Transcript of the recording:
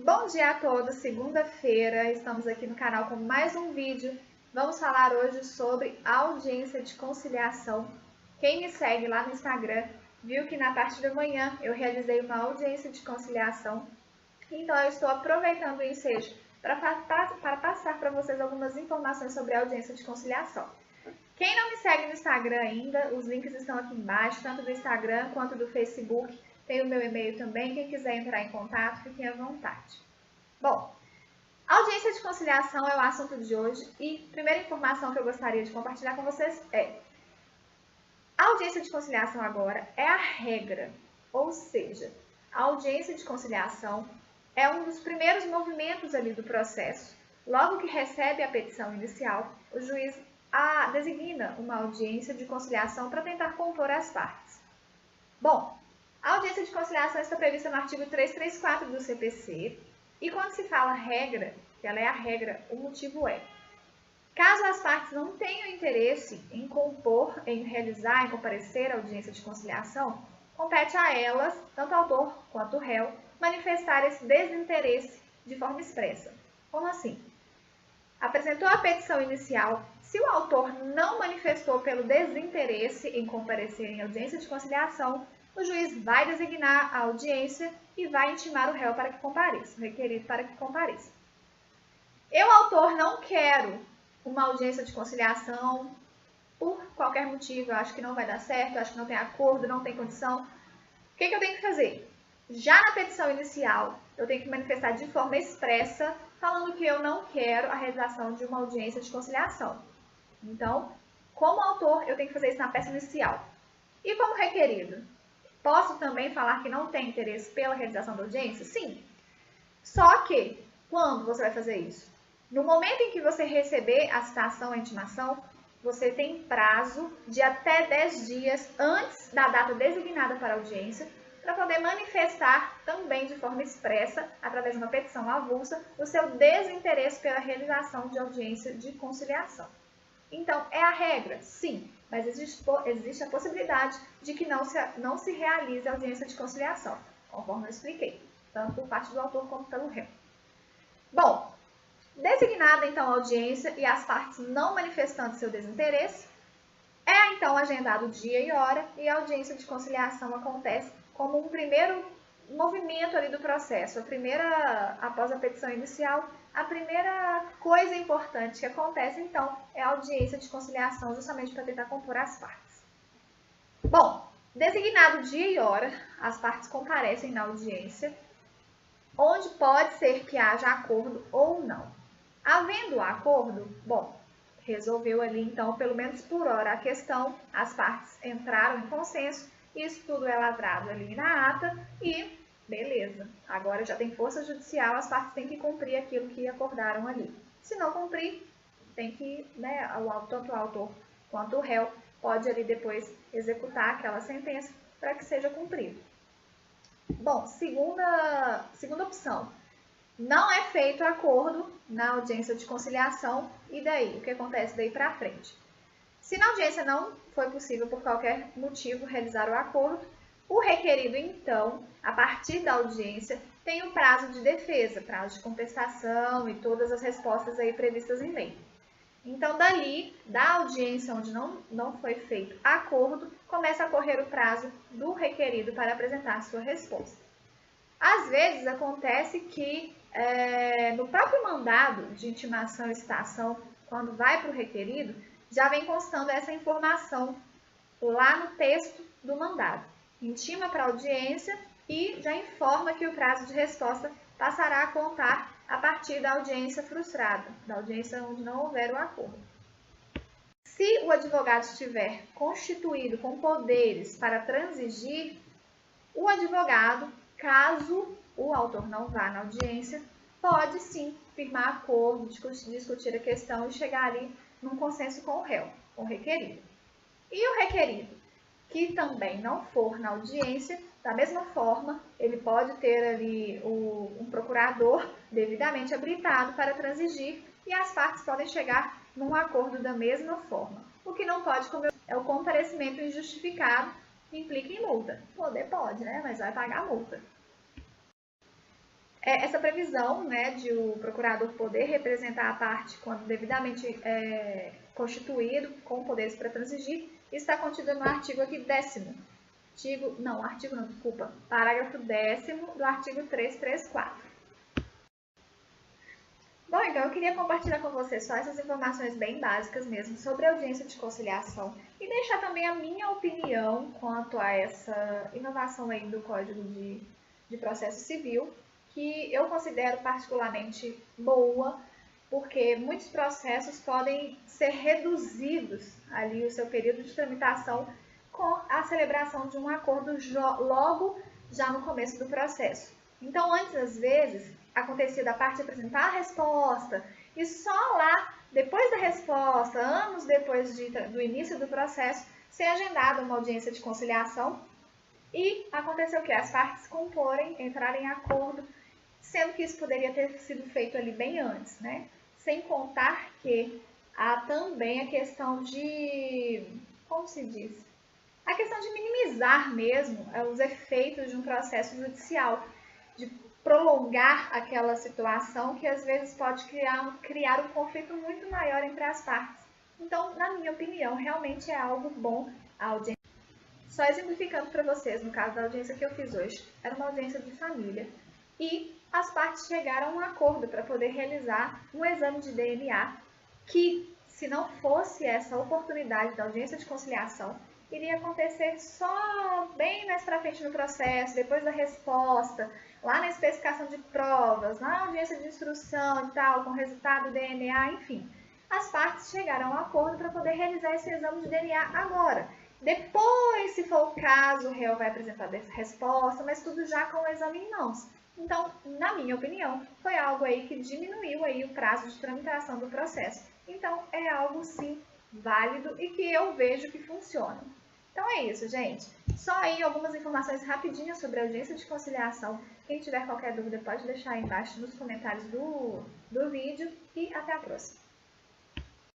Bom dia a todos, segunda-feira, estamos aqui no canal com mais um vídeo. Vamos falar hoje sobre audiência de conciliação. Quem me segue lá no Instagram viu que na parte da manhã eu realizei uma audiência de conciliação. Então eu estou aproveitando o ensejo para passar para vocês algumas informações sobre a audiência de conciliação. Quem não me segue no Instagram ainda, os links estão aqui embaixo, tanto do Instagram quanto do Facebook. Tem o meu e-mail também, quem quiser entrar em contato, fiquem à vontade. Bom, audiência de conciliação é o assunto de hoje e a primeira informação que eu gostaria de compartilhar com vocês é: a audiência de conciliação agora é a regra, ou seja, a audiência de conciliação é um dos primeiros movimentos ali do processo. Logo que recebe a petição inicial, o juiz designa uma audiência de conciliação para tentar compor as partes. Bom, a audiência de conciliação está prevista no artigo 334 do CPC e quando se fala regra, que ela é a regra, o motivo é: caso as partes não tenham interesse em compor, em realizar, em comparecer à audiência de conciliação, compete a elas, tanto o autor quanto o réu, manifestar esse desinteresse de forma expressa. Como assim? Apresentou a petição inicial, se o autor não manifestou pelo desinteresse em comparecer em audiência de conciliação, o juiz vai designar a audiência e vai intimar o réu para que compareça, o requerido para que compareça. Eu, autor, não quero uma audiência de conciliação por qualquer motivo, eu acho que não vai dar certo, eu acho que não tem acordo, não tem condição. O que eu tenho que fazer? Já na petição inicial, eu tenho que manifestar de forma expressa, falando que eu não quero a realização de uma audiência de conciliação. Então, como autor, eu tenho que fazer isso na peça inicial. E como requerido? Posso também falar que não tem interesse pela realização da audiência? Sim. Só que, quando você vai fazer isso? No momento em que você receber a citação, a intimação, você tem prazo de até 10 dias antes da data designada para a audiência, para poder manifestar também de forma expressa, através de uma petição avulsa, o seu desinteresse pela realização de audiência de conciliação. Então, é a regra? Sim, mas existe a possibilidade de que não se realize a audiência de conciliação, conforme eu expliquei, tanto por parte do autor como pelo réu. Bom, designada então a audiência e as partes não manifestando seu desinteresse, é então agendado dia e hora e a audiência de conciliação acontece como um primeiro movimento ali do processo, após a petição inicial, a primeira coisa importante que acontece, então, é a audiência de conciliação, justamente para tentar compor as partes. Bom, designado dia e hora, as partes comparecem na audiência, onde pode ser que haja acordo ou não. Havendo acordo, bom, resolveu ali, então, pelo menos por hora a questão, as partes entraram em consenso, isso tudo é lavrado ali na ata e beleza, agora já tem força judicial, as partes têm que cumprir aquilo que acordaram ali. Se não cumprir, tem que, tanto o autor quanto o réu pode ali depois executar aquela sentença para que seja cumprido. Bom, segunda opção, não é feito acordo na audiência de conciliação e daí? O que acontece daí para frente? Se na audiência não foi possível por qualquer motivo realizar o acordo, o requerido, então, a partir da audiência, tem o prazo de defesa, prazo de contestação e todas as respostas aí previstas em lei. Então, dali, da audiência onde não foi feito acordo, começa a correr o prazo do requerido para apresentar sua resposta. Às vezes, acontece que no próprio mandado de intimação e citação, quando vai para o requerido, já vem constando essa informação lá no texto do mandado. Intima para a audiência e já informa que o prazo de resposta passará a contar a partir da audiência frustrada, da audiência onde não houver o acordo. Se o advogado estiver constituído com poderes para transigir, o advogado, caso o autor não vá na audiência, pode sim firmar acordo, discutir a questão e chegar ali num consenso com o réu, com o requerido. E o requerido, que também não for na audiência, da mesma forma, ele pode ter ali um procurador devidamente habilitado para transigir e as partes podem chegar num acordo da mesma forma. O que não pode é o comparecimento injustificado, que implica em multa. Poder pode, né? Mas vai pagar multa. essa previsão, né, de o procurador poder representar a parte quando devidamente constituído, com poderes para transigir, está contida no artigo aqui 10º. Parágrafo 10º do artigo 334. Bom, então eu queria compartilhar com vocês só essas informações bem básicas mesmo sobre a audiência de conciliação e deixar também a minha opinião quanto a essa inovação aí do Código de Processo Civil, que eu considero particularmente boa, porque muitos processos podem ser reduzidos ali o seu período de tramitação com a celebração de um acordo logo já no começo do processo. Então, antes, às vezes, acontecia da parte apresentar a resposta e só lá, depois da resposta, anos depois do início do processo, ser agendada uma audiência de conciliação e aconteceu o que? As partes comporem, entrarem em acordo, sendo que isso poderia ter sido feito ali bem antes, né? Sem contar que há também a questão de, como se diz? A questão de minimizar mesmo os efeitos de um processo judicial, de prolongar aquela situação que às vezes pode criar um conflito muito maior entre as partes. Então, na minha opinião, realmente é algo bom a audiência. Só exemplificando para vocês, no caso da audiência que eu fiz hoje, era uma audiência de família e as partes chegaram a um acordo para poder realizar um exame de DNA que, se não fosse essa oportunidade da audiência de conciliação, iria acontecer só bem mais para frente no processo, depois da resposta, lá na especificação de provas, na audiência de instrução e tal, com resultado do DNA, enfim. As partes chegaram a um acordo para poder realizar esse exame de DNA agora. Depois, se for o caso, o réu vai apresentar a resposta, mas tudo já com o exame em mãos. Então, na minha opinião, foi algo aí que diminuiu aí o prazo de tramitação do processo. Então, é algo sim válido e que eu vejo que funciona. Então é isso, gente. Só aí algumas informações rapidinhas sobre a audiência de conciliação. Quem tiver qualquer dúvida pode deixar aí embaixo nos comentários do vídeo e até a próxima.